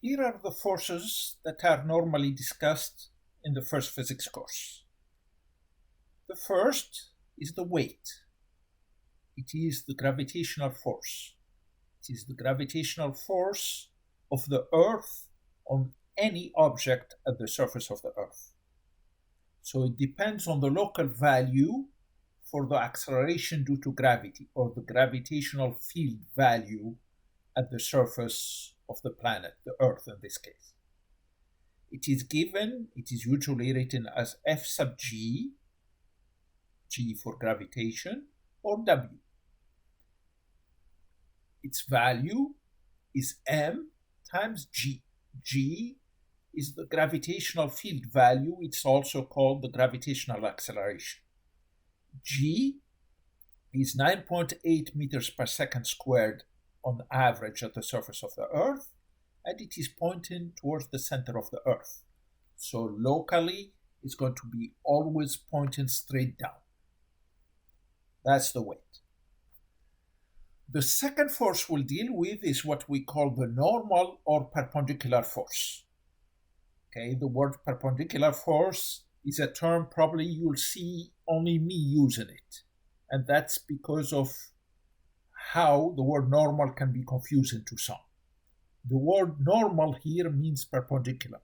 Here are the forces that are normally discussed in the first physics course. The first is the weight. It is the gravitational force. It is the gravitational force of the Earth on any object at the surface of the Earth. So it depends on the local value for the acceleration due to gravity, or the gravitational field value at the surface of the planet, the Earth in this case. It is given, it is usually written as F sub g, g for gravitation, or W. Its value is m times g. G is the gravitational field value. It's also called the gravitational acceleration. G is 9.8 meters per second squared on average at the surface of the Earth, and it is pointing towards the center of the Earth. So locally, it's going to be always pointing straight down. That's the weight. The second force we'll deal with is what we call the normal or perpendicular force. Okay, the word perpendicular force is a term probably you'll see only me using it. And that's because of how the word normal can be confusing to some. The word normal here means perpendicular.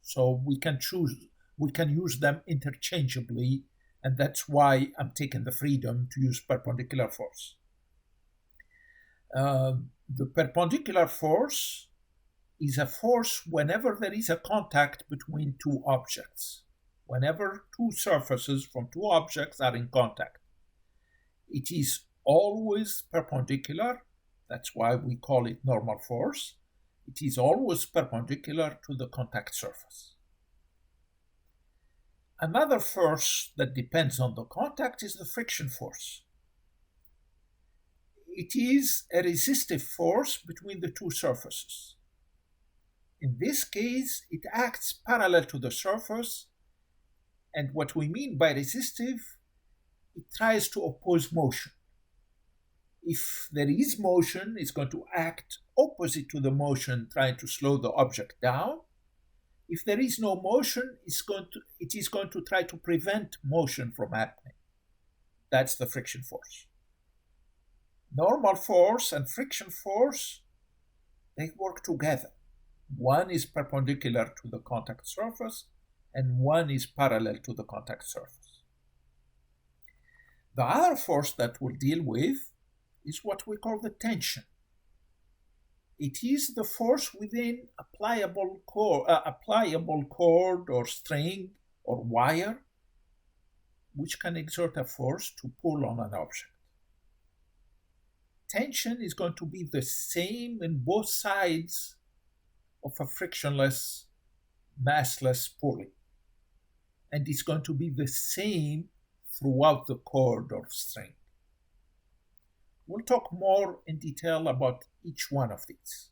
So we can use them interchangeably, and that's why I'm taking the freedom to use perpendicular force. The perpendicular force is a force whenever there is a contact between two objects. Whenever two surfaces from two objects are in contact. It is always perpendicular. That's why we call it normal force. It is always perpendicular to the contact surface. Another force that depends on the contact is the friction force. It is a resistive force between the two surfaces. In this case, it acts parallel to the surface, and what we mean by resistive, it tries to oppose motion. If there is motion, it's going to act opposite to the motion, trying to slow the object down. If there is no motion, it is going to try to prevent motion from happening. That's the friction force. Normal force and friction force, they work together. One is perpendicular to the contact surface, and one is parallel to the contact surface. The other force that we'll deal with is what we call the tension. It is the force within a pliable cord or string or wire, which can exert a force to pull on an object. Tension is going to be the same in both sides of a frictionless, massless pulley. And it's going to be the same throughout the cord or string. We'll talk more in detail about each one of these.